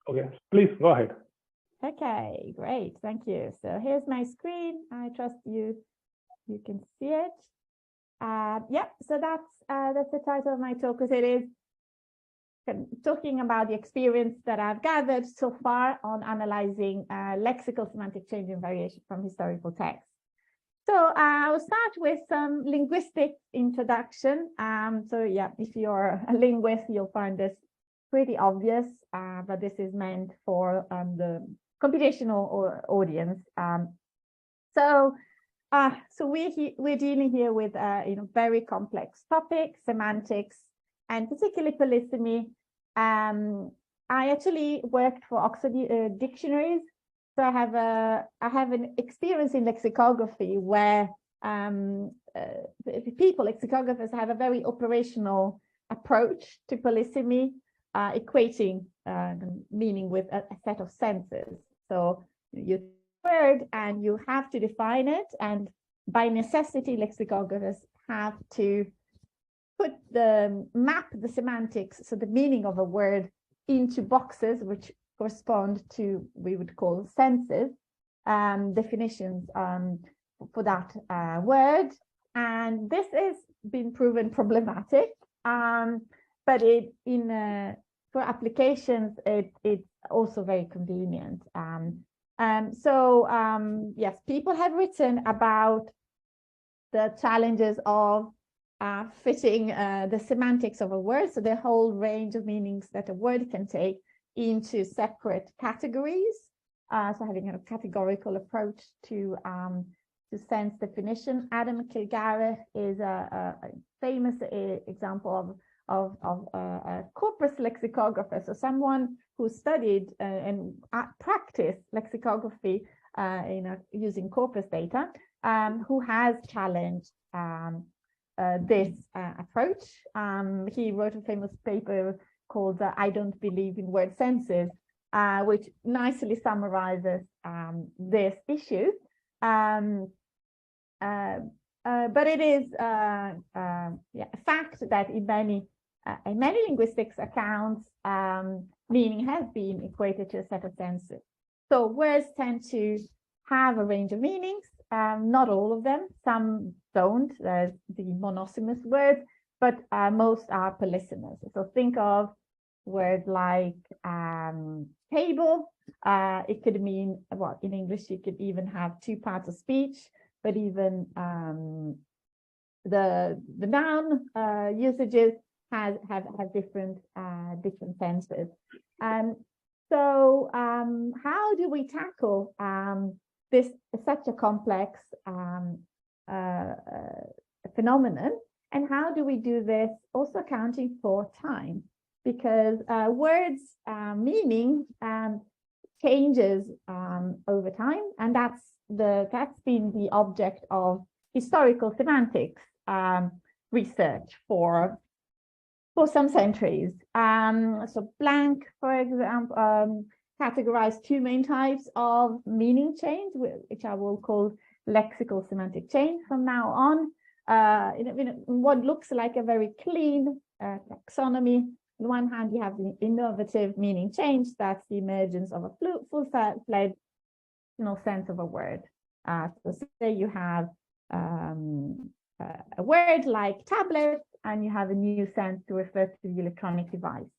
Okay, please go ahead. Okay, great. Thank you. So here's my screen. I trust you can see it. Yeah, so that's the title of my talk, because it is talking about the experience that I've gathered so far on analyzing lexical semantic change and variation from historical texts. So I will start with some linguistic introduction. So yeah, if you're a linguist, you'll find this pretty obvious, but this is meant for the computational audience. So we're dealing here with very complex topics, semantics, and particularly polysemy. I actually worked for Oxford Dictionaries, so I have an experience in lexicography where lexicographers have a very operational approach to polysemy, equating meaning with a set of senses. So you word and you have to define it, and by necessity lexicographers have to map the semantics, so the meaning of a word, into boxes which correspond to, we would call, senses, definitions for that word. And this has been proven problematic, but for applications it's also very convenient. Yes, people have written about the challenges of fitting the semantics of a word, so the whole range of meanings that a word can take, into separate categories. So having a categorical approach to sense definition. Adam Kilgareth is a famous example of a corpus lexicographer, so someone who studied and practiced lexicography using corpus data, who has challenged this approach. He wrote a famous paper called "I Don't Believe in Word Senses," which nicely summarizes this issue. But it is a fact that in many linguistics accounts, meaning has been equated to a set of senses. So words tend to have a range of meanings, not all of them, some don't, there's the monosemous words, but most are polysemous. So think of words like table. It could mean, well, in English you could even have two parts of speech, but even the noun usages have different senses. So how do we tackle this such a complex phenomenon, and how do we do this also accounting for time? Because words meaning changes over time, and that's been the object of historical semantics research for some centuries. So Blank, for example, categorized two main types of meaning change, which I will call lexical semantic change from now on. In what looks like a very clean taxonomy. On one hand, you have the innovative meaning change, that's the emergence of a full-fledged sense of a word. So say you have a word like tablet, and you have a new sense to refer to the electronic device.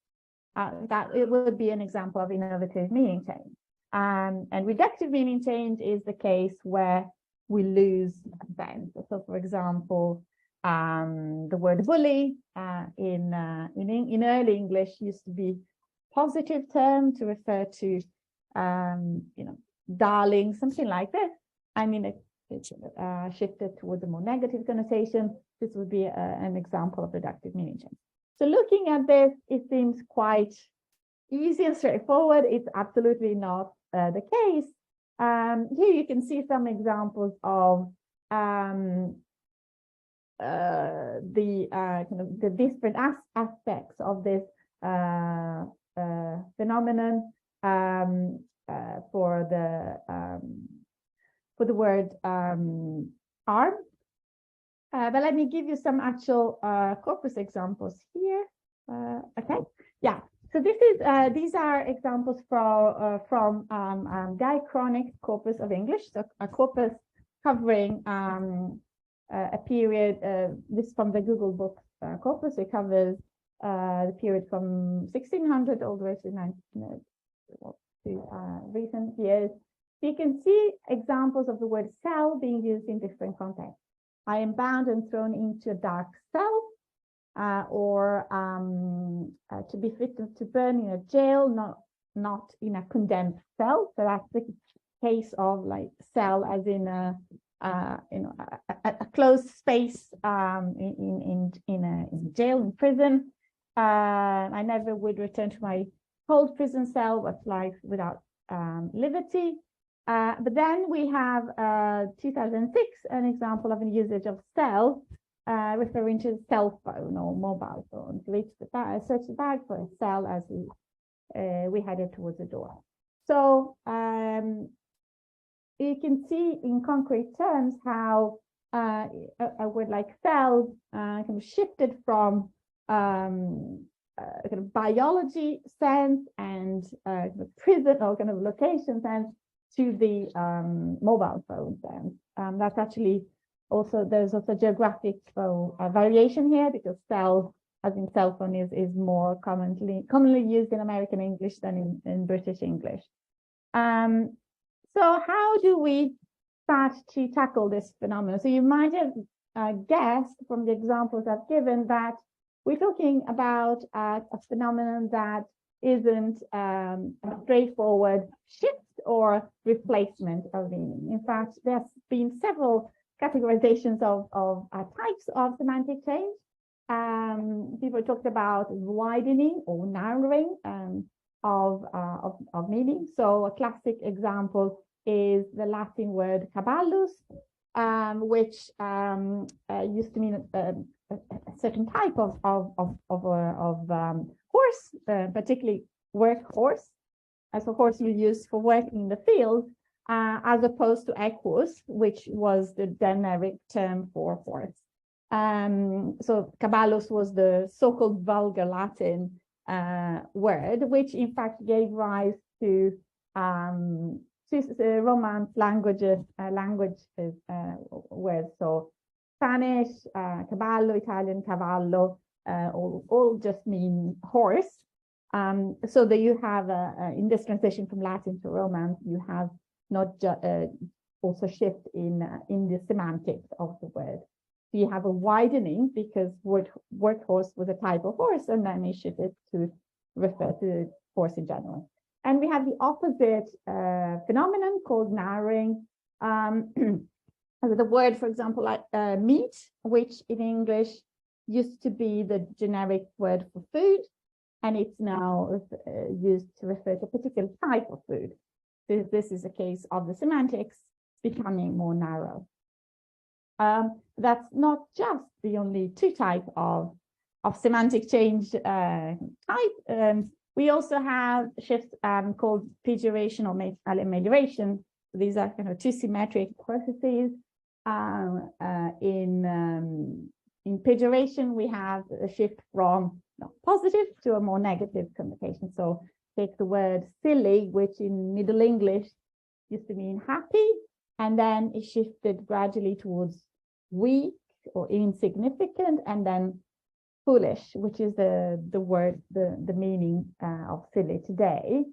That it would be an example of innovative meaning change. And reductive meaning change is the case where we lose sense. So, for example, the word bully in early English used to be a positive term to refer to, darling, something like this. I mean, it shifted towards a more negative connotation. This would be an example of reductive meaning change. So looking at this, it seems quite easy and straightforward. It's absolutely not the case. Here you can see some examples of the different aspects of this phenomenon for the word arm. But let me give you some actual corpus examples here. Okay, yeah. So this is these are examples from diachronic corpus of English, so a corpus covering a period. This from the Google Books corpus. It covers the period from 1600 all the way to recent years. You can see examples of the word cell being used in different contexts. I am bound and thrown into a dark cell, or to be fit to burn in a jail, not in a condemned cell. So that's the case of like cell as in a closed space in a jail, in prison. I never would return to my cold prison cell, but life without liberty. But then we have 2006, an example of a usage of cell, referring to cell phone or mobile phone. So it's search the bag for a cell as we headed towards the door. So you can see in concrete terms how a word like cell kind of shifted from kind of biology sense and kind of prison or kind of location sense to the mobile phone sense. That's actually also, there's also geographic variation here, because cell, as in cell phone, is more commonly used in American English than in British English. So how do we start to tackle this phenomenon? So you might have guessed from the examples I've given that we're talking about a phenomenon that isn't a straightforward shift or replacement of meaning. In fact, there's been several categorizations of types of semantic change. People talked about widening or narrowing of meaning. So a classic example is the Latin word caballus, which used to mean a certain type of horse, particularly work horse, as a horse you use for working in the field, as opposed to equus, which was the generic term for horse. So caballus was the so-called vulgar Latin word, which in fact gave rise to Romance languages words. So Spanish, caballo, Italian, cavallo, all just mean horse. So that you have in this transition from Latin to Romance, you have not just also shift in the semantics of the word. So you have a widening because workhorse was a type of horse, and then it shifted to refer to horse in general. And we have the opposite phenomenon called narrowing. The word, for example, like meat, which in English used to be the generic word for food, and it's now used to refer to a particular type of food. This is a case of the semantics becoming more narrow. That's not just the only two types of semantic change type. We also have shifts called pejoration or amelioration. So these are kind of two symmetric processes. In pejoration, we have a shift from positive to a more negative connotation. So take the word silly, which in Middle English used to mean happy, and then it shifted gradually towards weak or insignificant, and then foolish, which is the word, the meaning of silly today.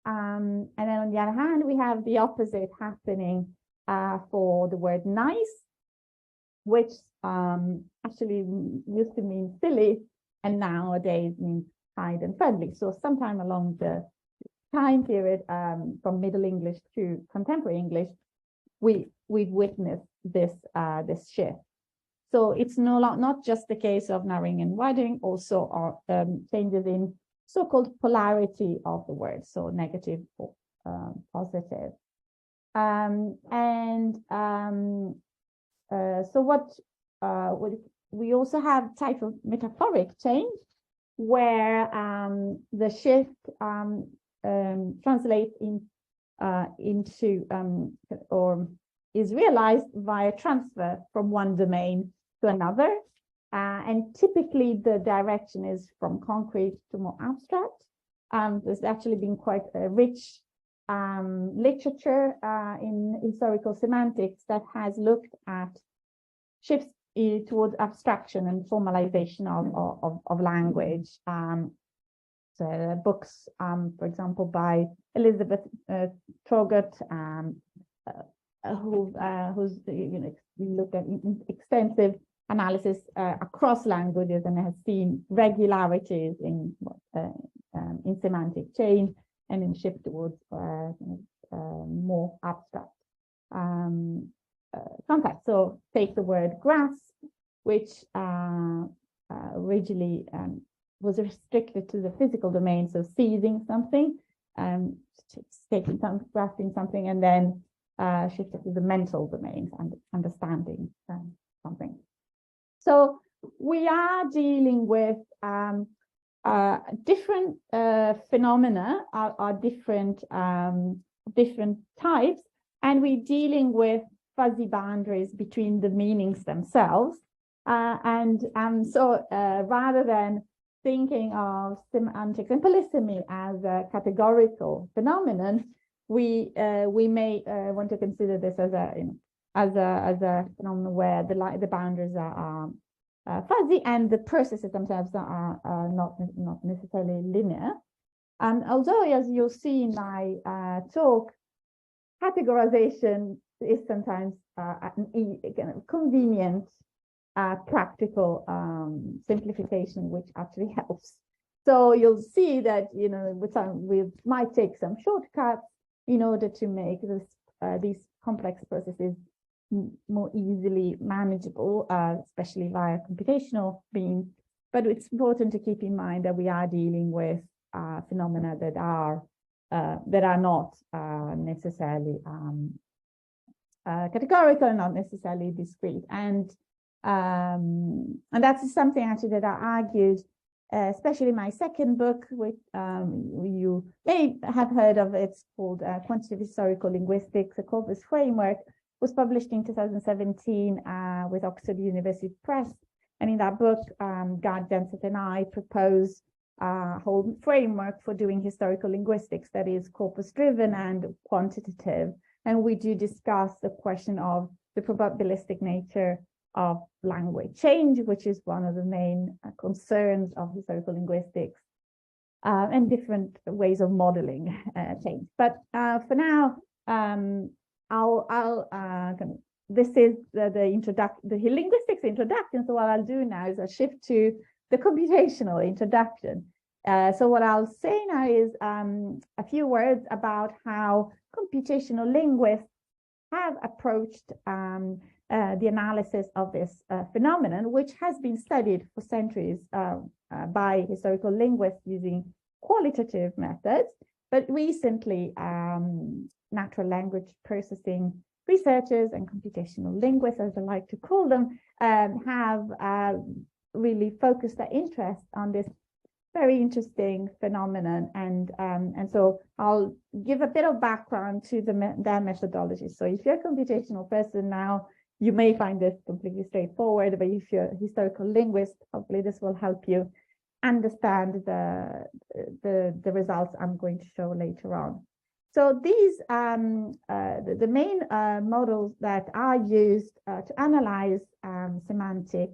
And then on the other hand, we have the opposite happening for the word nice, which actually used to mean silly, and nowadays means kind and friendly. So sometime along the time period from Middle English to contemporary English, we've witnessed this shift. So it's not just the case of narrowing and widening, also changes in so-called polarity of the word, so negative or positive. So what we also have type of metaphoric change, where the shift translates into or is realized via transfer from one domain to another, and typically the direction is from concrete to more abstract. There's actually been quite a rich literature in historical semantics that has looked at shifts towards abstraction and formalization of language. So books, for example, by Elizabeth Trogut, who's looked at extensive analysis across languages and has seen regularities in semantic change and in shift towards more abstract context. So take the word grasp, which originally was restricted to the physical domain, so seizing something, taking some, grasping something, and then shifted to the mental domain, understanding something. So we are dealing with different phenomena, are different types, and we're dealing with fuzzy boundaries between the meanings themselves. So rather than thinking of semantics and polysemy as a categorical phenomenon, we may want to consider this as a phenomenon where the boundaries are fuzzy and the processes themselves are not necessarily linear. And although, as you'll see in my talk, categorization is sometimes a convenient, practical simplification, which actually helps. So you'll see that we might take some shortcuts in order to make these complex processes more easily manageable, especially via computational means. But it's important to keep in mind that we are dealing with phenomena that are not necessarily categorical, not necessarily discrete, and that's something actually that I argued, especially in my second book, which you may have heard of. It's called Quantitative Historical Linguistics, a corpus framework. Was published in 2017 with Oxford University Press. And in that book, Gard Denseth and I propose a whole framework for doing historical linguistics that is corpus-driven and quantitative. And we do discuss the question of the probabilistic nature of language change, which is one of the main concerns of historical linguistics, and different ways of modeling change. But for now, this is the linguistics introduction. So what I'll do now is I'll shift to the computational introduction. So what I'll say now is a few words about how computational linguists have approached the analysis of this phenomenon, which has been studied for centuries by historical linguists using qualitative methods. But recently, natural language processing researchers and computational linguists, as I like to call them, have really focused their interest on this very interesting phenomenon. And so I'll give a bit of background to their methodology. So if you're a computational person now, you may find this completely straightforward, but if you're a historical linguist, hopefully this will help you understand the results I'm going to show later on. So these the main models that are used to analyze semantic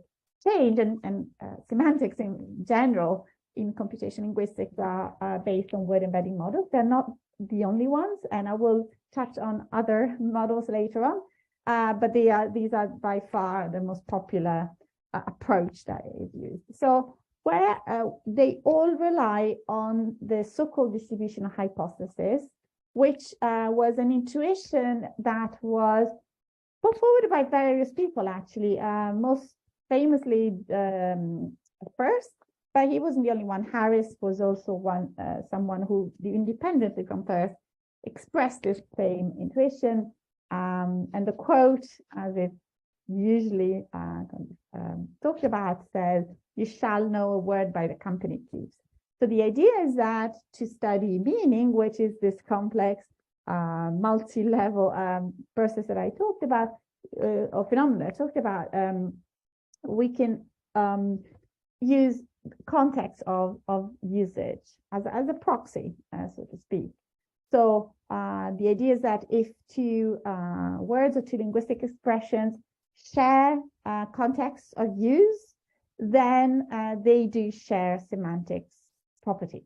change and semantics in general in computation linguistics are based on word embedding models. They're not the only ones, and I will touch on other models later on. But these are by far the most popular approach that is used. So where they all rely on the so-called distributional hypothesis, which was an intuition that was put forward by various people, actually, most famously first, but he wasn't the only one. Harris was also someone who independently from first expressed this same intuition. And the quote, as it usually talked about, says, "You shall know a word by the company it keeps." So the idea is that to study meaning, which is this complex, multi-level process that I talked about, or phenomena I talked about, we can use context of usage as a proxy, so to speak. So the idea is that if two words or two linguistic expressions share context of use, then they do share semantic properties.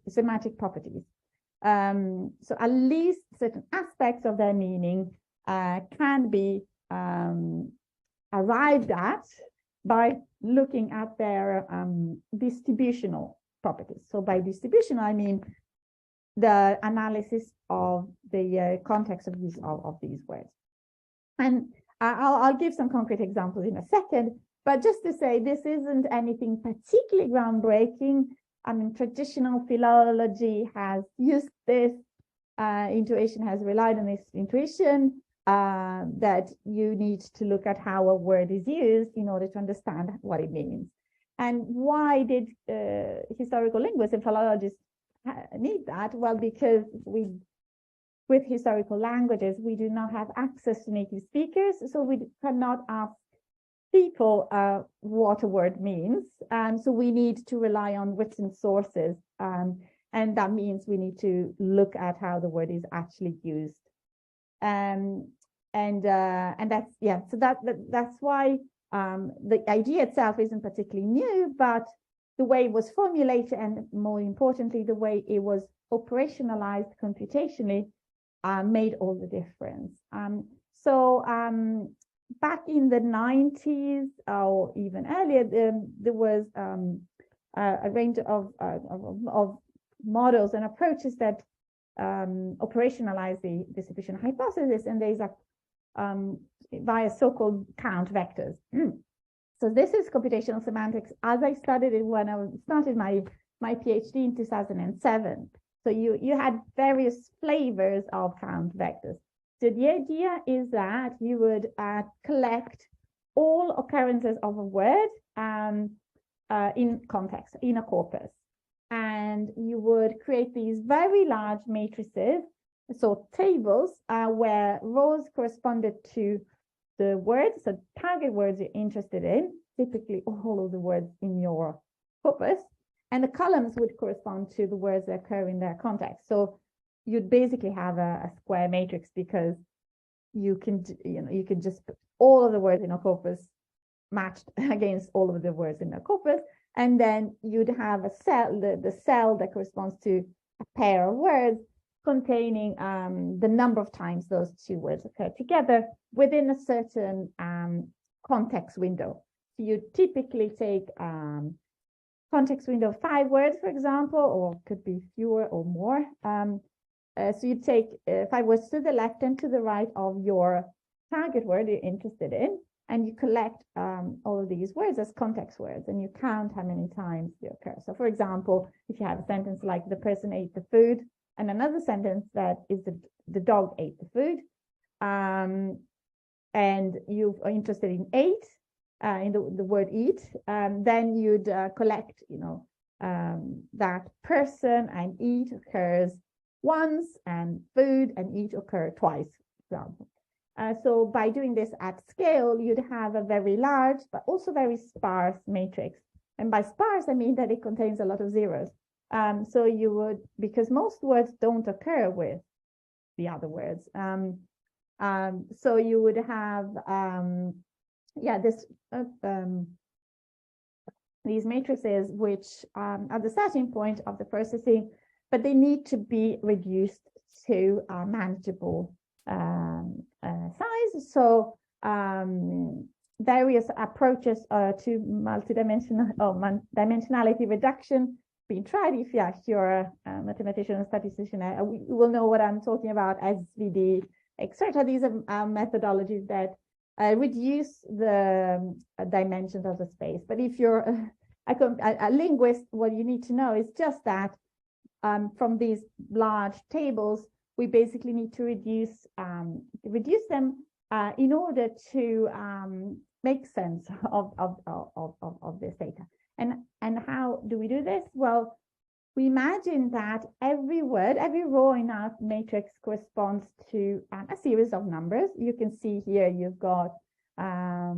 So at least certain aspects of their meaning can be arrived at by looking at their distributional properties. So by distributional, I mean the analysis of the context of use of these words. And I'll give some concrete examples in a second, but just to say this isn't anything particularly groundbreaking. I mean, traditional philology has used this. Intuition has relied on this intuition that you need to look at how a word is used in order to understand what it means. And why did historical linguists and philologists need that? Well, because with historical languages, we do not have access to native speakers, so we cannot ask people what a word means. So we need to rely on written sources. And that means we need to look at how the word is actually used. And that's, yeah, so that's why the idea itself isn't particularly new, but the way it was formulated, and more importantly, the way it was operationalized computationally made all the difference. Back in the 90s or even earlier, there was a range of models and approaches that operationalize the distribution hypothesis, and these are via so-called count vectors. So this is computational semantics as I studied it when I started my PhD in 2007. So you had various flavors of count vectors. So the idea is that you would collect all occurrences of a word in context, in a corpus. And you would create these very large matrices, so tables, where rows corresponded to the words, so target words you're interested in, typically all of the words in your corpus, and the columns would correspond to the words that occur in their context. So you'd basically have a square matrix, because you can just put all of the words in a corpus matched against all of the words in the corpus, and then you'd have a cell, the cell that corresponds to a pair of words containing the number of times those two words occur together within a certain context window. So you typically take context window of 5 words, for example, or could be fewer or more. So you take 5 words to the left and to the right of your target word you're interested in, and you collect all of these words as context words, and you count how many times they occur. So for example, if you have a sentence like the person ate the food, and another sentence that is the dog ate the food, and you are interested in ate, in the word eat, then you'd collect, that person and eat occurs once, and food and eat occur twice, for example. So by doing this at scale, you'd have a very large, but also very sparse matrix. And by sparse, I mean that it contains a lot of zeros. So you would, because most words don't occur with the other words. So you would have, these matrices, which are the starting point of the processing, but they need to be reduced to a manageable size. So various approaches to dimensionality reduction being tried. If you're a mathematician or statistician, you will know what I'm talking about, SVD, etc. These are methodologies that reduce the dimensions of the space. But if you're a linguist, what you need to know is just that from these large tables, we basically need to reduce them in order to make sense of this data. And how do we do this? Well, we imagine that every word, every row in our matrix corresponds to a series of numbers. You can see here you've got, there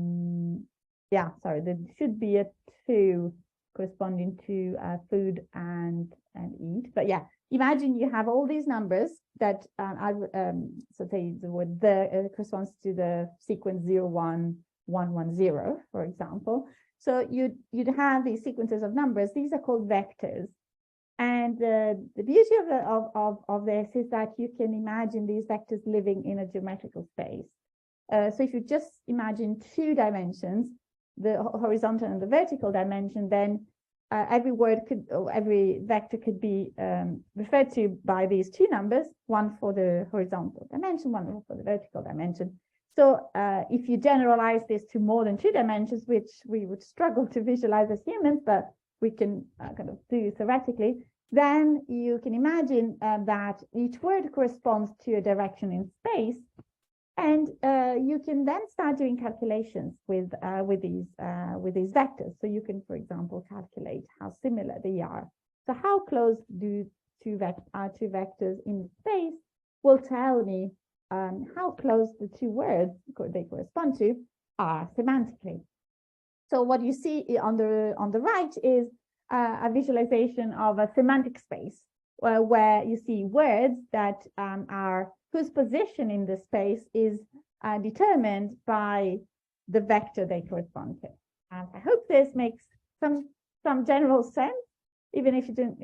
should be a 2 corresponding to food and eat. But yeah, imagine you have all these numbers that so say the word corresponds to the sequence 01110, for example. So you'd have these sequences of numbers. These are called vectors. And the beauty of this is that you can imagine these vectors living in a geometrical space. So if you just imagine 2 dimensions, the horizontal and the vertical dimension, then every vector could be referred to by these 2 numbers, one for the horizontal dimension, one for the vertical dimension. So if you generalize this to more than 2 dimensions, which we would struggle to visualize as humans, but we can kind of do theoretically, then you can imagine that each word corresponds to a direction in space. And you can then start doing calculations with these vectors. So you can, for example, calculate how similar they are. So how close do two vectors in space will tell me how close the 2 words they correspond to are semantically. So what you see on the right is a visualization of a semantic space where you see words that whose position in the space is determined by the vector they correspond to. I hope this makes some general sense, even if you don't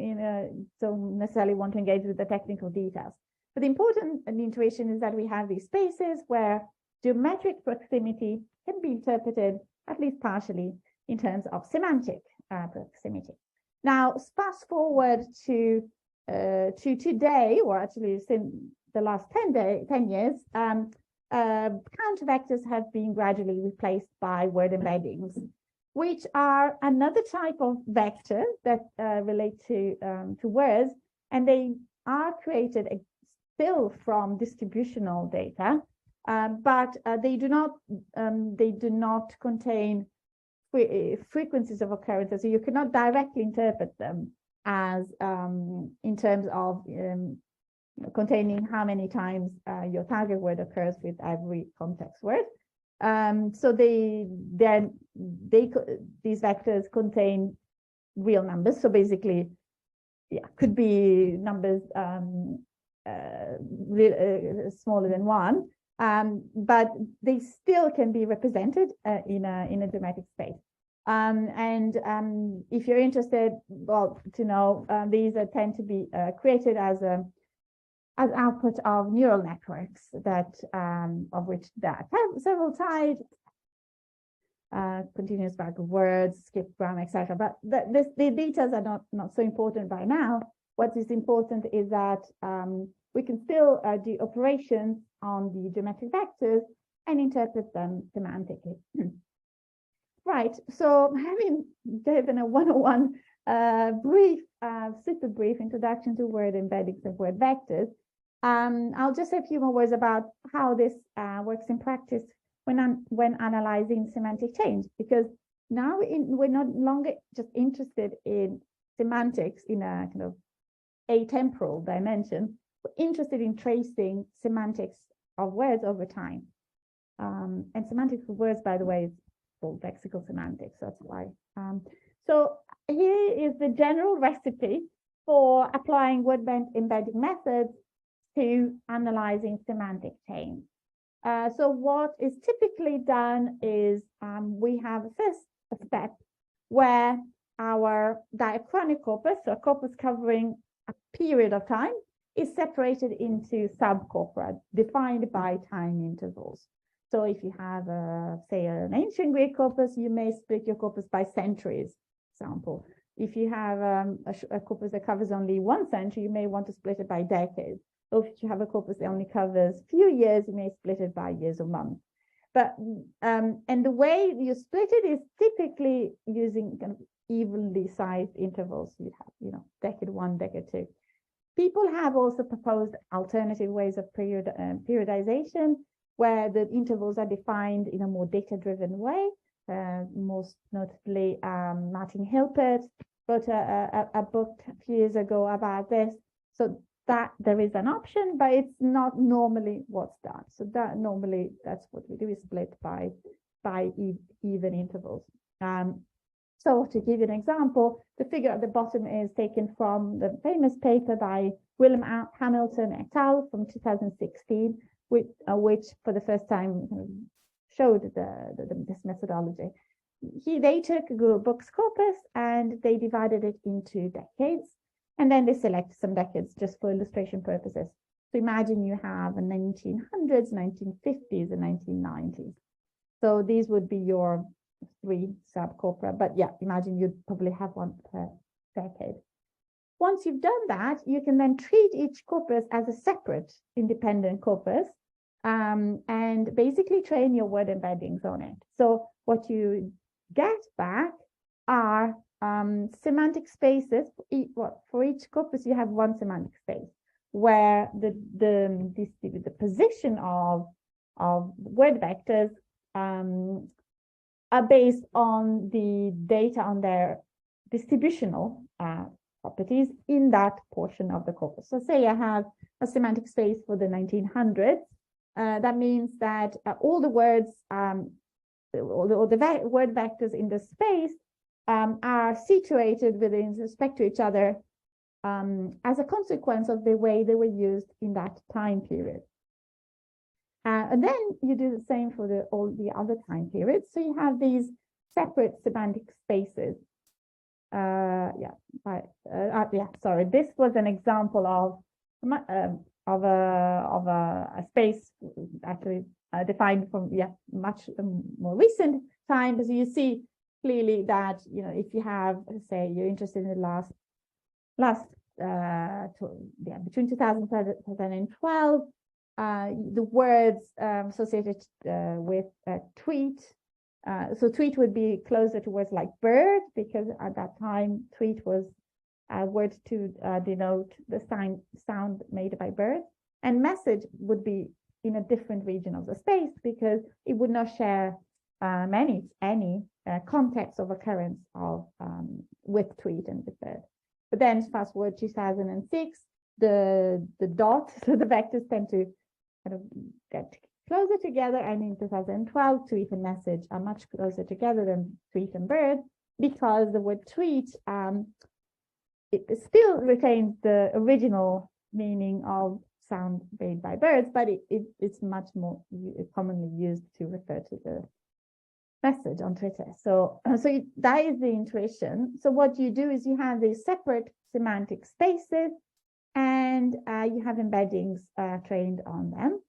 necessarily want to engage with the technical details. But the important intuition is that we have these spaces where geometric proximity can be interpreted, at least partially, in terms of semantic proximity. Now, fast forward to today, or actually since the last 10 years, counter vectors have been gradually replaced by word embeddings, which are another type of vector that relate to words, and they are created still from distributional data, but they do not contain frequencies of occurrences, so you cannot directly interpret them as in terms of containing how many times your target word occurs with every context word. So these vectors contain real numbers. So basically, yeah, could be numbers smaller than 1, but they still can be represented in a geometric space. If you're interested, well, to know, these tend to be created as output of neural networks that of which there are several types, continuous back of words, skip grammar, etc. But the details are not so important by now. What is important is that we can still do operations on the geometric vectors and interpret them semantically. Right, so having given a 101 super brief introduction to word embeddings and word vectors, I'll just say a few more words about how this works in practice when analyzing semantic change, because now we're no longer just interested in semantics in a kind of atemporal dimension. We're interested in tracing semantics of words over time. And semantics of words, by the way, is called lexical semantics. That's why. So here is the general recipe for applying word embedding methods to analyzing semantic change. So what is typically done is we have first a step where our diachronic corpus, so a corpus covering a period of time, is separated into subcorpora defined by time intervals. So if you have, say, an ancient Greek corpus, you may split your corpus by centuries, for example. If you have a corpus that covers only 1 century, you may want to split it by decades. Or if you have a corpus that only covers a few years, you may split it by years or months. But and the way you split it is typically using kind of evenly sized intervals. You have, decade 1, decade 2. People have also proposed alternative ways of periodization, where the intervals are defined in a more data-driven way. Most notably, Martin Hilpert wrote a book a few years ago about this. So that there is an option, but it's not normally what's done. So that's what we do, is split by even intervals. So to give you an example, the figure at the bottom is taken from the famous paper by William Hamilton et al. From 2016, which for the first time showed this methodology. They took a book's corpus and they divided it into decades, and then they selected some decades just for illustration purposes. So imagine you have a 1900s, 1950s, and 1990s. So these would be your 3 subcorpora, but yeah, imagine you'd probably have one per decade. Once you've done that, you can then treat each corpus as a separate independent corpus, and basically train your word embeddings on it. So what you get back are semantic spaces. For each corpus, you have one semantic space where the position of word vectors are based on the data on their distributional properties in that portion of the corpus. So say I have a semantic space for the 1900s. That means that all the words, all the word vectors in the space are situated with respect to each other as a consequence of the way they were used in that time period. And then you do the same for all the other time periods. So you have these separate semantic spaces. Sorry, this was an example of a space actually defined from much more recent time. So you see clearly that if you have, say, you're interested in the between 2000 and 2012. The words associated with tweet. So tweet would be closer to words like bird, because at that time tweet was a word to denote the sound made by birds. And message would be in a different region of the space because it would not share any context of occurrence of with tweet and with bird. But then fast forward 2006, the dot, so the vectors tend to kind of get closer together, and in 2012 tweet and message are much closer together than tweet and bird, because the word tweet it still retains the original meaning of sound made by birds, but it's much more commonly used to refer to the message on Twitter. So that is the intuition. So what you do is you have these separate semantic spaces, and you have embeddings trained on them.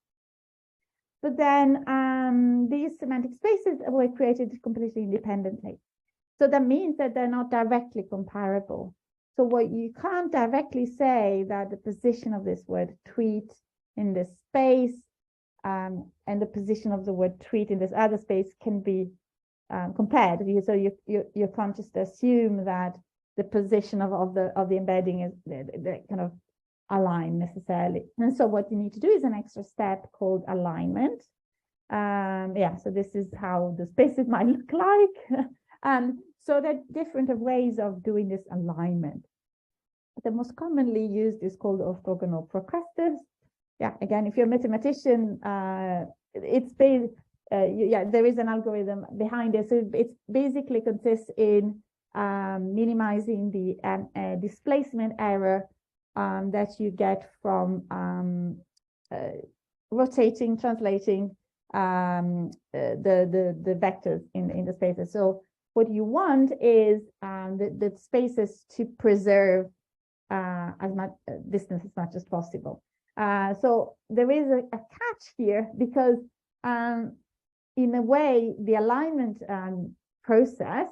But then these semantic spaces were created completely independently. So that means that they're not directly comparable. So what you can't directly say that the position of this word tweet in this space and the position of the word tweet in this other space can be compared. So you can't just assume that the position of the embedding is the kind of align necessarily. And so what you need to do is an extra step called alignment. So this is how the spaces might look like. So there are different ways of doing this alignment. The most commonly used is called orthogonal progressives. Again, if you're a mathematician, it's based, there is an algorithm behind it. So it basically consists in minimizing the displacement error that you get from translating the vectors in the spaces. So what you want is the spaces to preserve as much distance as much as possible. So there is a catch here, because in a way the alignment process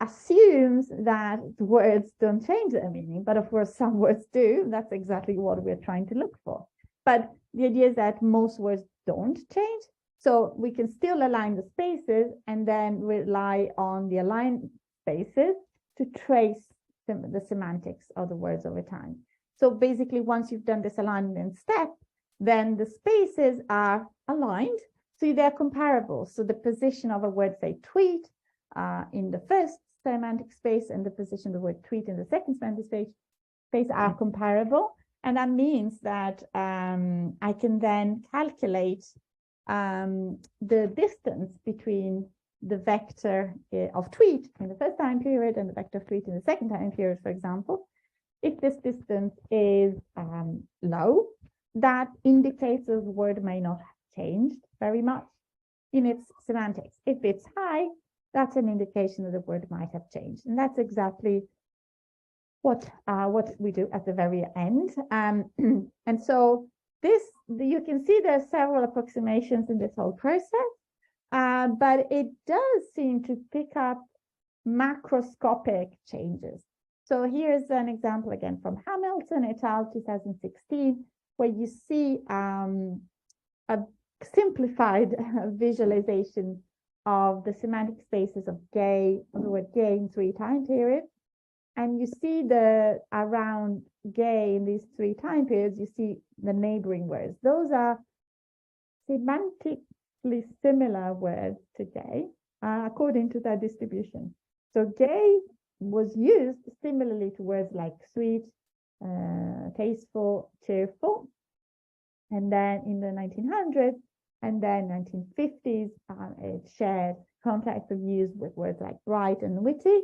assumes that the words don't change their meaning, but of course some words do. That's exactly what we're trying to look for. But the idea is that most words don't change. So we can still align the spaces and then rely on the aligned spaces to trace the semantics of the words over time. So basically, once you've done this alignment step, then the spaces are aligned, so they're comparable. So the position of a word, say tweet, in the first semantic space and the position of the word tweet in the second semantic space are comparable. And that means that I can then calculate the distance between the vector of tweet in the first time period and the vector of tweet in the second time period, for example. If this distance is low, that indicates that the word may not have changed very much in its semantics. If it's high, that's an indication that the word might have changed. And that's exactly what we do at the very end. And so you can see there are several approximations in this whole process, but it does seem to pick up macroscopic changes. So here's an example again from Hamilton et al. 2016, where you see a simplified visualization of the semantic spaces of the word gay in 3 time periods. And you see around gay in these 3 time periods, you see the neighboring words. Those are semantically similar words to gay, according to their distribution. So gay was used similarly to words like sweet, tasteful, cheerful. And then in the 1900s and then 1950s, it shared context of use with words like bright and witty.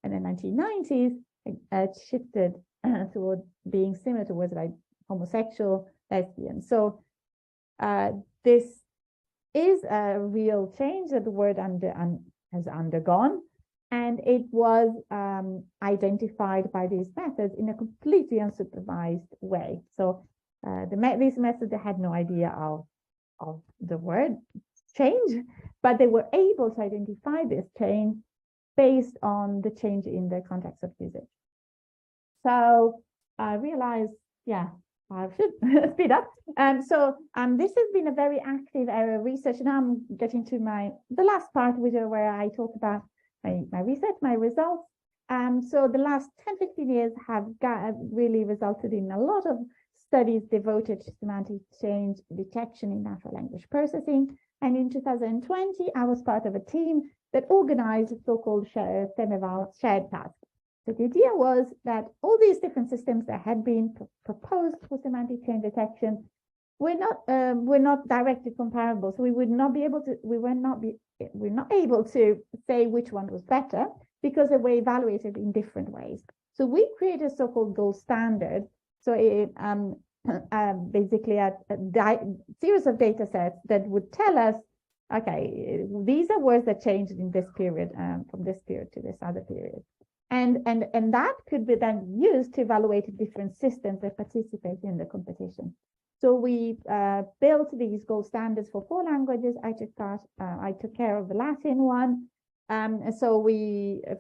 And in the 1990s, it shifted toward being similar to words like homosexual, lesbian. So this is a real change that the word has undergone. And it was identified by these methods in a completely unsupervised way. So these methods, they had no idea of the word change, but they were able to identify this change based on the change in the context of usage. So I realized, yeah, I should speed up. So this has been a very active area of research. Now I'm getting to the last part, where I talk about my research, my results. So the last 10-15 years have really resulted in a lot of studies devoted to semantic change detection in natural language processing. And in 2020, I was part of a team that organized a so-called shared task. So the idea was that all these different systems that had been proposed for semantic change detection were not directly comparable. So we were not able to say which one was better because they were evaluated in different ways. So we created a so-called gold standard. So basically a series of data sets that would tell us, okay, these are words that changed in this period, from this period to this other period. And that could be then used to evaluate different systems that participate in the competition. So we built these gold standards for 4 languages. I took care of the Latin one. So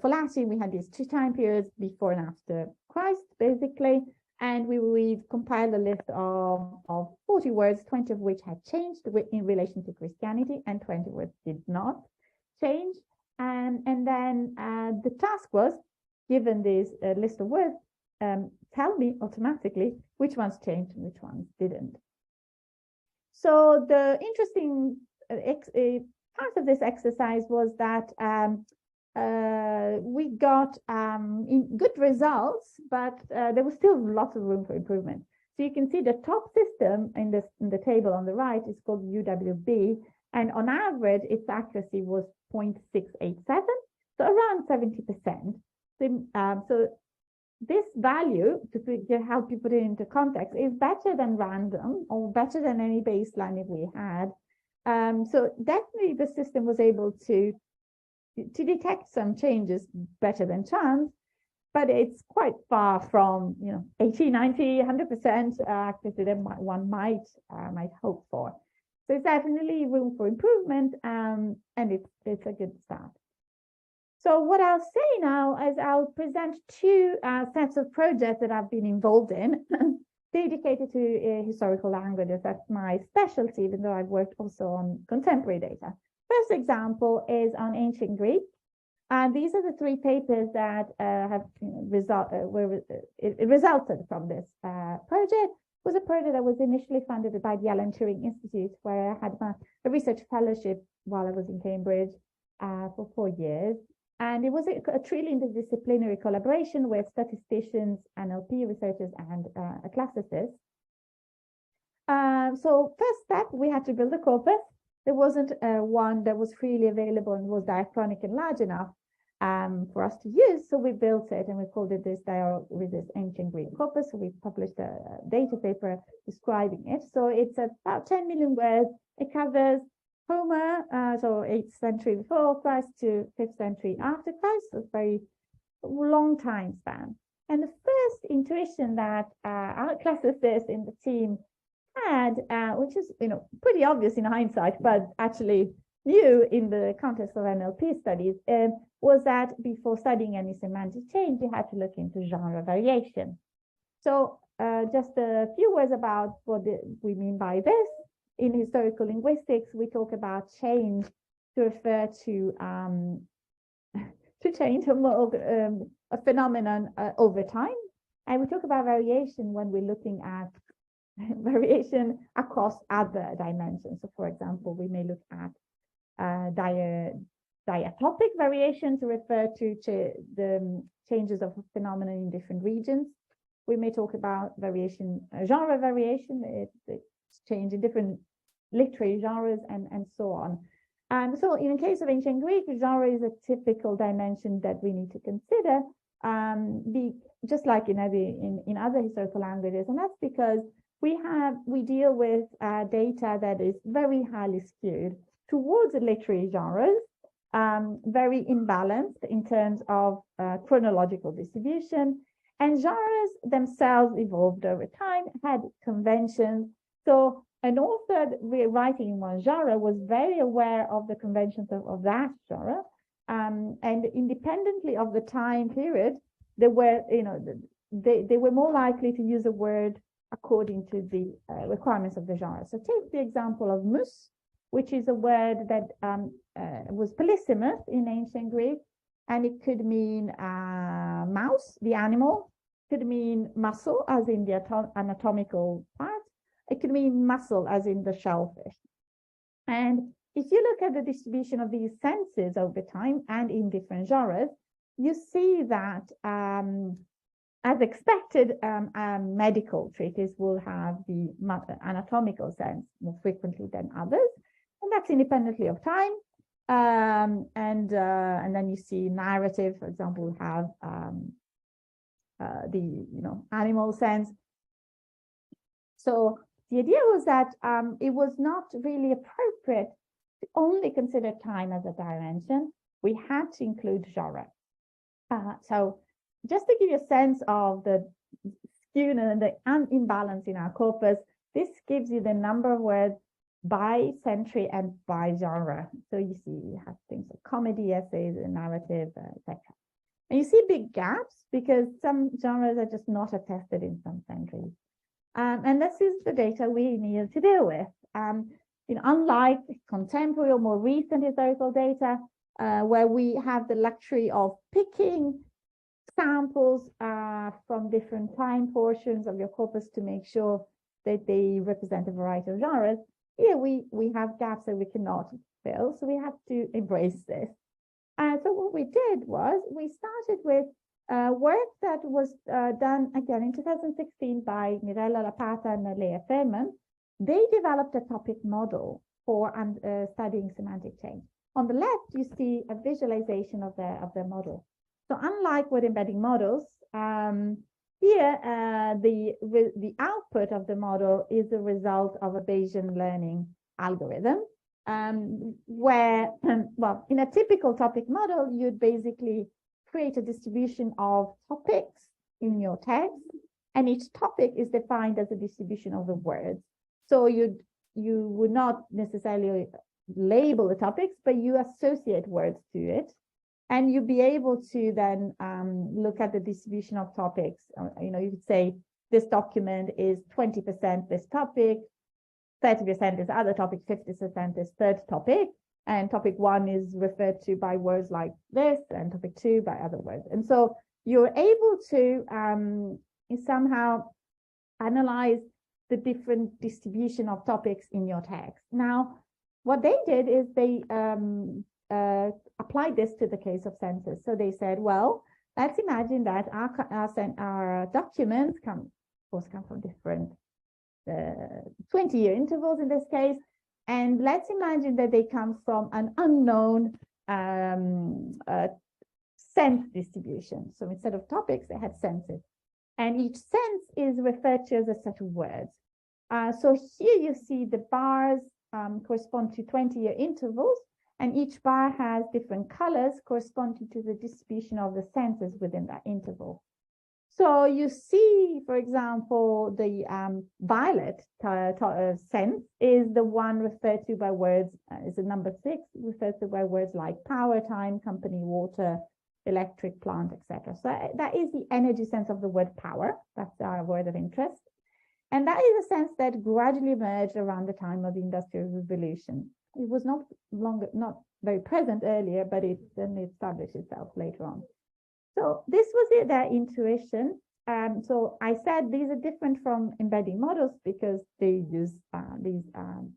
for Latin, we had these 2 time periods before and after Christ, basically. And we compiled a list of 40 words, 20 of which had changed in relation to Christianity, and 20 words did not change. And then the task was, given this list of words, tell me automatically which ones changed and which ones didn't. So the interesting part of this exercise was that we got good results, but there was still lots of room for improvement. So you can see the top system in the table on the right is called UWB, and on average, its accuracy was 0.687, so around 70%. So this value, to help you put it into context, is better than random or better than any baseline if we had. So definitely the system was able to detect some changes better than chance, but it's quite far from 80, 90, 100% accuracy that one might hope for. So there's definitely room for improvement, and it's a good start. So what I'll say now is I'll present 2 sets of projects that I've been involved in dedicated to historical languages. That's my specialty, even though I've worked also on contemporary data. First example is on ancient Greek. And these are the 3 papers that have resulted from this project. It was a project that was initially funded by the Alan Turing Institute, where I had a research fellowship while I was in Cambridge for 4 years. And it was a truly interdisciplinary collaboration with statisticians, NLP researchers, and classicists. So first step, we had to build a corpus. there wasn't one that was freely available and was diachronic and large enough for us to use. So we built it and we called it this dialogue with this ancient Greek corpus. So we published a data paper describing it. So it's about 10 million words. It covers Homer, so 8th century before Christ to 5th century after Christ. So it's a very long time span. And the first intuition that our classicists in the team had, which is pretty obvious in hindsight, but actually new in the context of NLP studies, was that before studying any semantic change, you had to look into genre variation. So just a few words about what we mean by this. In historical linguistics, we talk about change to refer to change a phenomenon over time. And we talk about variation when we're looking at variation across other dimensions. So for example, we may look at diatopic variation to refer to the changes of a phenomenon in different regions. We may talk about variation, genre variation, it's change in different literary genres and so on. So in the case of ancient Greek, genre is a typical dimension that we need to consider, just like in other historical languages, and that's because we deal with data that is very highly skewed towards the literary genres, very imbalanced in terms of chronological distribution, and genres themselves evolved over time, had conventions. So an author writing in one genre was very aware of the conventions of that genre, and independently of the time period, they were more likely to use a word according to the requirements of the genre. So take the example of mus, which is a word that was polysemous in ancient Greek, and it could mean mouse, the animal, could mean muscle, as in the anatomical part. It could mean muscle, as in the shellfish. And if you look at the distribution of these senses over time and in different genres, you see that, as expected, medical treatises will have the anatomical sense more frequently than others, and that's independently of time. And then you see narrative, for example, will have the animal sense. So the idea was that it was not really appropriate to only consider time as a dimension. We had to include genre. So just to give you a sense of the skewness and the imbalance in our corpus, this gives you the number of words by century and by genre. So you see, you have things like comedy, essays, narrative, etc. And you see big gaps because some genres are just not attested in some centuries. And this is the data we need to deal with. Unlike contemporary or more recent historical data, where we have the luxury of picking samples from different time portions of your corpus to make sure that they represent a variety of genres, here we have gaps that we cannot fill, so we have to embrace this. So what we did was we started with work that was done again in 2016 by Mirella Lapata and Leah Fairman. They developed a topic model for studying semantic change. On the left, you see a visualization of their model. So unlike with embedding models, here the output of the model is the result of a Bayesian learning algorithm, where, well, in a typical topic model, you'd basically create a distribution of topics in your text, and each topic is defined as a distribution of the words. So you would not necessarily label the topics, but you associate words to it, and you'd be able to then look at the distribution of topics. You could say this document is 20% this topic, 30% is other topic, 50% is third topic, and topic one is referred to by words like this, and topic two by other words. And so you're able to somehow analyze the different distribution of topics in your text. Now, what they did is they applied this to the case of census. So they said, well, let's imagine that our documents come from different 20-year intervals in this case, And let's imagine that they come from an unknown sense distribution. So instead of topics, they had senses. And each sense is referred to as a set of words. So here you see the bars correspond to 20-year intervals, and each bar has different colors corresponding to the distribution of the senses within that interval. So you see, for example, the violet sense is the one referred to by words, is the number 6, referred to by words like power, time, company, water, electric, plant, etc. So that is the energy sense of the word power. That's our word of interest. And that is a sense that gradually emerged around the time of the Industrial Revolution. It was not very present earlier, but it then established itself later on. So this was it, their intuition. So I said these are different from embedding models because they use these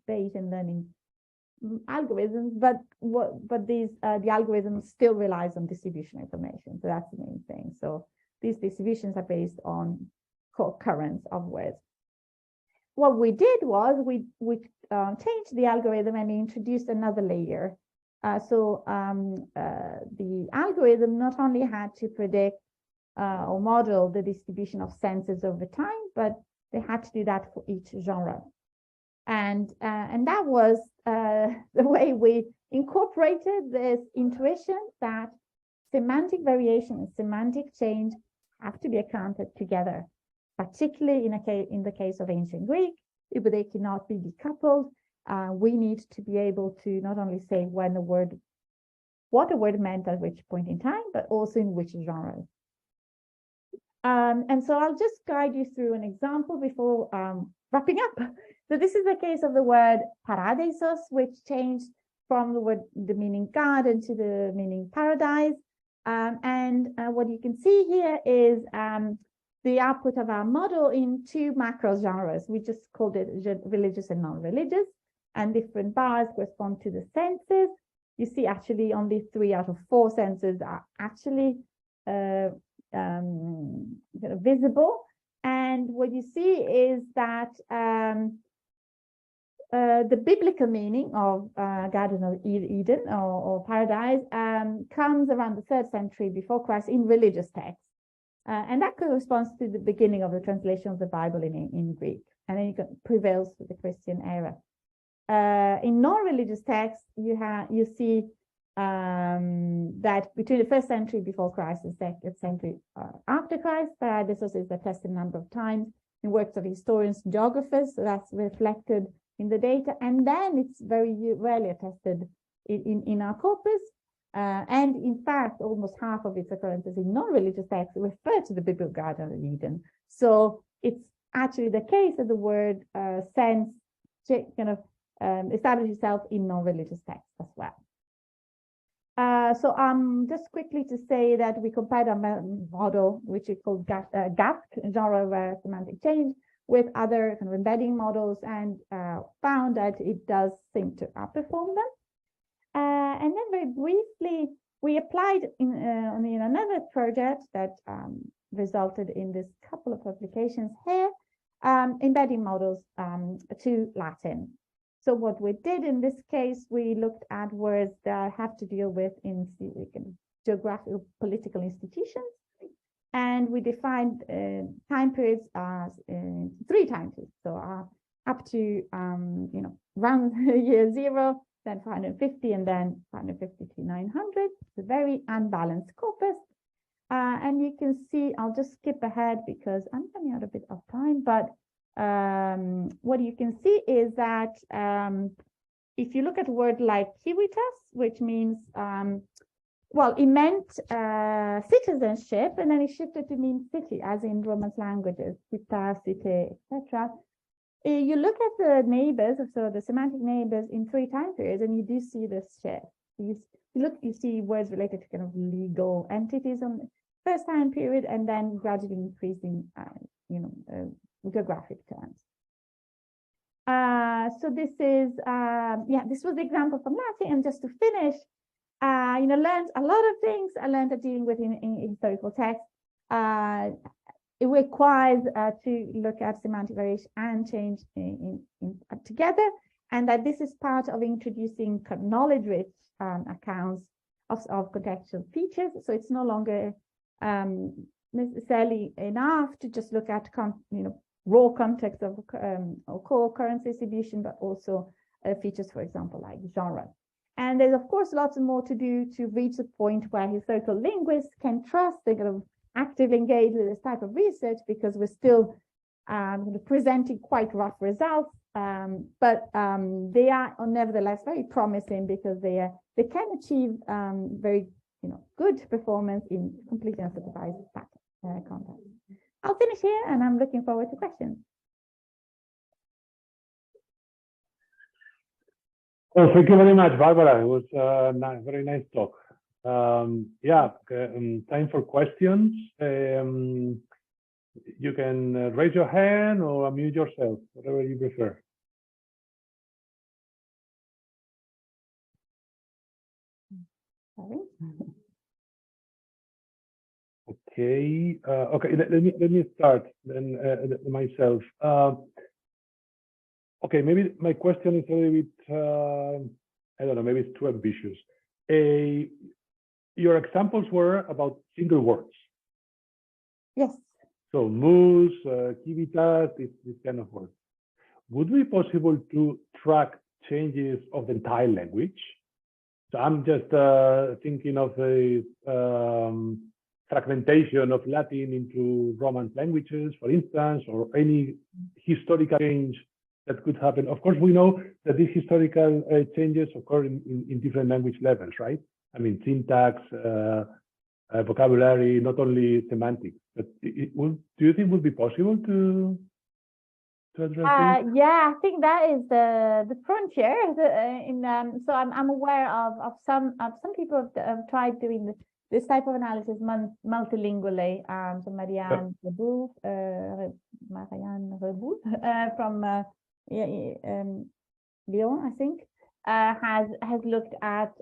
Bayesian learning algorithms, but the algorithm still relies on distribution information. So that's the main thing. So these distributions are based on co-occurrence of words. What we did was we changed the algorithm and introduced another layer. The algorithm not only had to predict or model the distribution of senses over time, but they had to do that for each genre. And that was the way we incorporated this intuition that semantic variation and semantic change have to be accounted together, particularly in the case of ancient Greek, if they cannot be decoupled. We need to be able to not only say what a word meant at which point in time, but also in which genre. And so I'll just guide you through an example before wrapping up. So this is the case of the word paradisos, which changed from the meaning garden to the meaning paradise. What you can see here is the output of our model in 2 macro genres. We just called it religious and non-religious, and different bars correspond to the senses. You see actually only 3 out of 4 senses are actually visible. And what you see is that the biblical meaning of Garden of Eden or paradise comes around the 3rd century before Christ in religious texts. And that corresponds to the beginning of the translation of the Bible in Greek. And then it prevails for the Christian era. In non-religious texts, you see that between the 1st century before Christ and 2nd century after Christ, paradisos is attested a number of times in works of historians, geographers, so that's reflected in the data, and then it's very rarely attested in our corpus, and in fact, almost half of its occurrences in non-religious texts refer to the biblical Garden of Eden. So it's actually the case that the word sense kind of establishes itself in non-religious texts as well. So just quickly to say that we compared a model, which is called GAFT, genre-aware semantic change, with other kind of embedding models, and found that it does seem to outperform them. And then very briefly, we applied in another project that resulted in this couple of publications here, embedding models to Latin. So what we did in this case, we looked at words that have to deal with in geographical political institutions. And we defined time periods as 3 time periods. So up to, around year 0, then 450, and then 450 to 900. It's a very unbalanced corpus. And you can see, I'll just skip ahead because I'm running out a bit of time, but what you can see is that if you look at a word like civitas, which means, it meant citizenship, and then it shifted to mean city, as in Romance languages, città, cité, etc. You look at the neighbors, so the semantic neighbors in 3 time periods, and you do see this shift. You see words related to kind of legal entities on the 1st time period, and then gradually increasing, geographic terms. So this is, this was the example from Latin. And just to finish, learned a lot of things. I learned that dealing with in historical text, it requires to look at semantic variation and change together. and that this is part of introducing knowledge-rich accounts of contextual features. So it's no longer necessarily enough to just look at raw context of or co-occurrence distribution, but also features, for example, like genre. And there's, of course, lots more to do to reach the point where historical linguists can trust they're going to actively engage with this type of research, because we're still presenting quite rough results, but they are nevertheless very promising, because they can achieve very good performance in completely unsupervised context. I'll finish here, and I'm looking forward to questions. Well, thank you very much, Barbara. It was a very nice talk. Yeah, time for questions. You can raise your hand or unmute yourself, whatever you prefer. Sorry. Okay. Okay. Let me start then myself. Okay. Maybe my question is a little bit. I don't know. Maybe it's too ambitious. Your examples were about single words. Yes. So moose, kivitas, this kind of words. Would it be possible to track changes of the entire language? So I'm just thinking of the fragmentation of Latin into Romance languages, for instance, or any historical change that could happen. Of course, we know that these historical changes occur in different language levels, right? I mean, syntax, vocabulary, not only semantics. But do you think it would be possible to address this? Yeah, I think that is the frontier. So I'm aware of some people have tried doing this type of analysis multilingually. So Marianne Reboul from Lyon, I think, has looked at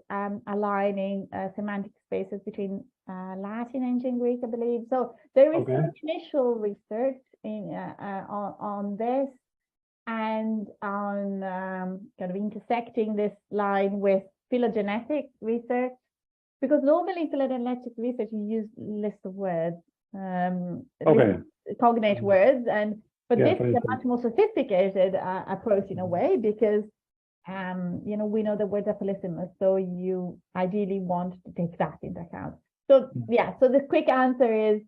aligning semantic spaces between Latin and ancient Greek, I believe. So there is some initial research on this, and on kind of intersecting this line with phylogenetic research, because normally in phylogenetic research you use list of words, cognate words, but this is a much more sophisticated approach in a way, because we know the words are polysemous, so you ideally want to take that into account. So yeah, so the quick answer is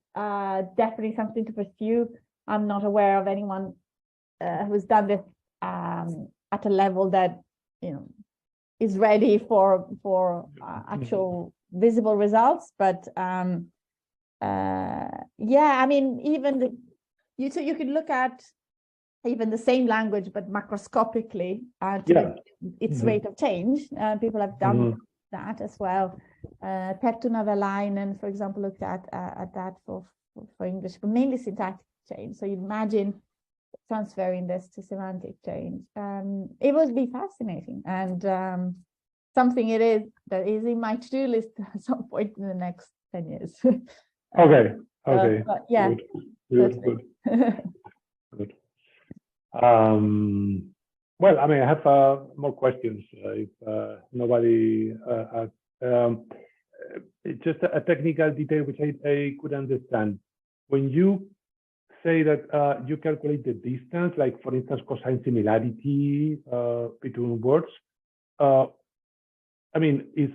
definitely something to pursue. I'm not aware of anyone who's done this at a level that is ready for actual visible results. But yeah, I mean, even you can look at even the same language but macroscopically to its rate of change. People have done that as well. Perttu Navalainen, for example, looked at that for English, but mainly syntactic change. So you imagine transferring this to semantic change. It would be fascinating, and something it is that is in my to-do list at some point in the next 10 years. Okay. But yeah. Good. Good. Well, I mean, I have more questions if nobody asks. Just a technical detail which I could understand. When you say that you calculate the distance, like for instance, cosine similarity between words, I mean, is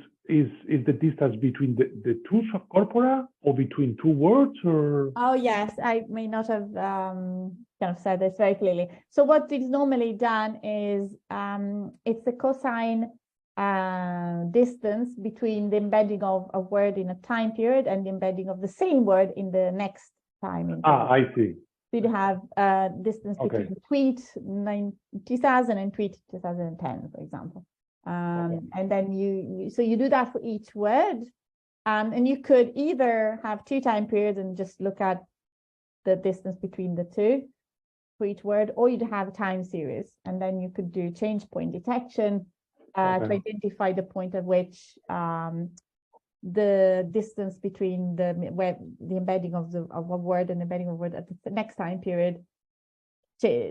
the distance between the two corpora or between two words, or? Oh yes, I may not have kind of said this very clearly. So what is normally done is it's the cosine distance between the embedding of a word in a time period and the embedding of the same word in the next time. I see. So you have distance between tweet 2000 and tweet 2010, for example. And then you do that for each word, and you could either have two time periods and just look at the distance between the two for each word, or you'd have a time series, and then you could do change point detection to identify the point at which the distance between the embedding of a word and the embedding of a word at the next time period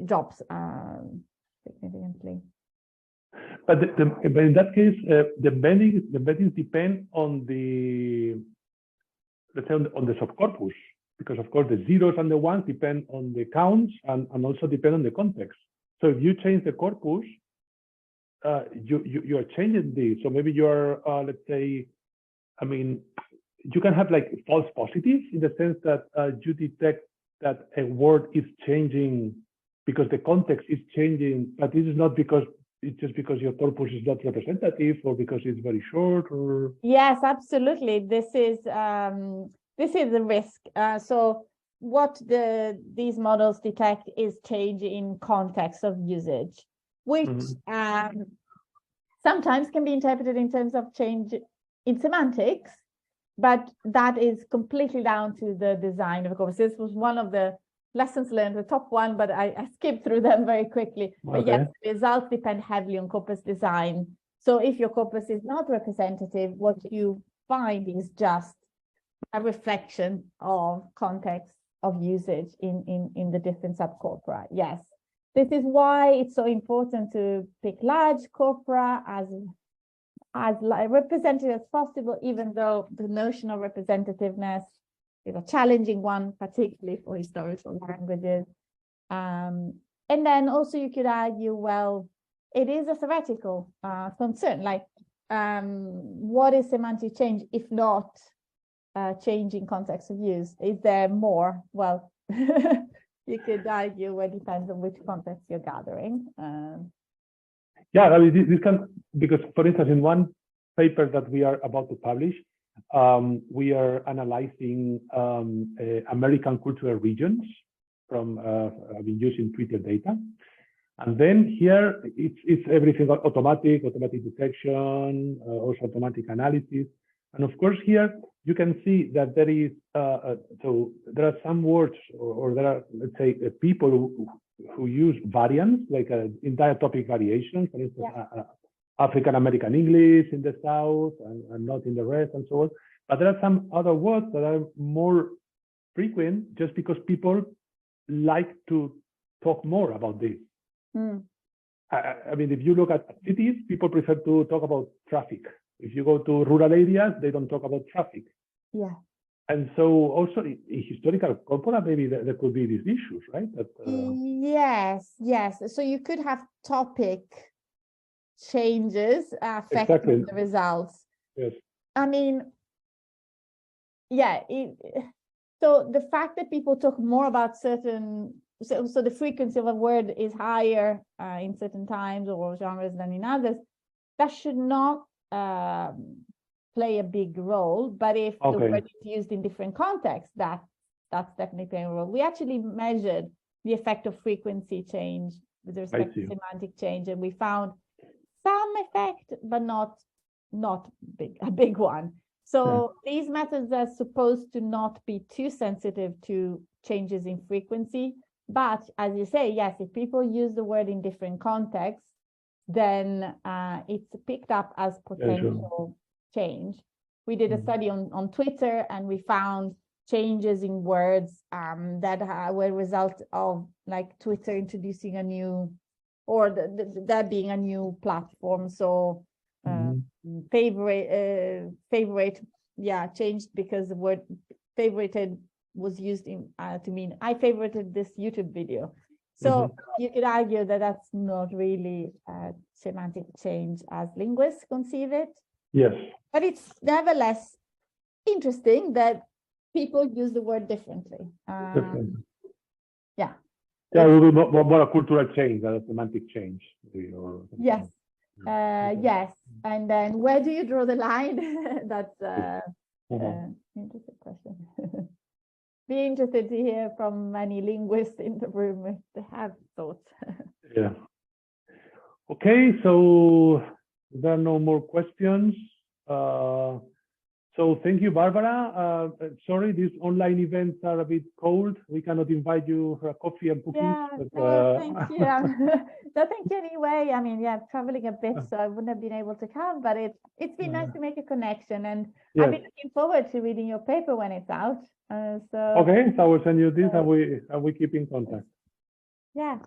drops significantly. But, but in that case, the embeddings depend on the, let's say, on the subcorpus, because of course the zeros and the ones depend on the counts and also depend on the context. So if you change the corpus, you are changing this. So maybe you're, let's say, I mean, you can have like false positives in the sense that you detect that a word is changing because the context is changing, but this is not because it's just because your corpus is not representative or because it's very short or. Yes, absolutely. This is the risk. So what these models detect is change in context of usage, which sometimes can be interpreted in terms of change in semantics, but that is completely down to the design of the corpus. This was one of the lessons learned, the top one, but I skipped through them very quickly. Okay. But yes, results depend heavily on corpus design. So if your corpus is not representative, what you find is just a reflection of context of usage in the different subcorpora. Yes, this is why it's so important to pick large corpora as representative as possible, even though the notion of representativeness is a challenging one, particularly for historical languages. And then also you could argue, well, it is a theoretical concern, like what is semantic change if not changing context of use? Is there more? Well, you could argue, well, it depends on which context you're gathering. Yeah, I mean, this can, because for instance, in one paper that we are about to publish, we are analyzing American cultural regions from using Twitter data. And then here it's everything automatic detection, also automatic analysis. And of course here you can see that there is, so there are some words or there are, let's say, people who use variants, like entire topic variations, for instance, African American English in the South and not in the rest and so on. But there are some other words that are more frequent just because people like to talk more about this. I mean, if you look at cities, people prefer to talk about traffic. If you go to rural areas, they don't talk about traffic. Yeah. And so also in historical corpora, maybe there could be these issues, right? That, yes. So you could have topic changes affecting the results. Yes. I mean, yeah. So the fact that people talk more about certain, so the frequency of a word is higher in certain times or genres than in others, that should not play a big role. But if the word is used in different contexts, that's definitely playing a role. We actually measured the effect of frequency change with respect to semantic change, and we found some effect, but not a big one. So these methods are supposed to not be too sensitive to changes in frequency. But as you say, yes, if people use the word in different contexts, then it's picked up as potential change. We did a study on Twitter, and we found changes in words that were a result of like Twitter introducing a new, or that being a new platform. So favorite changed because the word favorited was used in to mean I favorited this YouTube video. So you could argue that that's not really a semantic change as linguists conceive it. Yes. But it's nevertheless interesting that people use the word differently. Yeah. Yeah, it will be more a cultural change than a semantic change. Yes. Yes. And then where do you draw the line? That's interesting question. Be interested to hear from many linguists in the room if they have thoughts. Yeah. Okay, so there are no more questions. So thank you, Barbara. Sorry, these online events are a bit cold. We cannot invite you for a coffee and cookies. Yeah, but, no, thank you. No, thank you anyway. I mean, yeah, traveling a bit, so I wouldn't have been able to come, but it's been nice to make a connection, and I've been looking forward to reading your paper when it's out. Okay, so I will send you this, and we keep in contact. Yeah.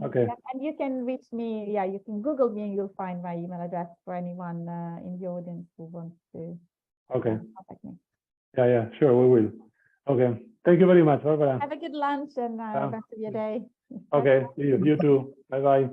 Okay. Yeah, and you can reach me. Yeah, you can Google me and you'll find my email address for anyone in the audience who wants to Okay. contact me. Yeah, yeah, sure, we will. Okay. Thank you very much, Barbara. Have a good lunch and rest of your day. Okay, you too. Bye bye.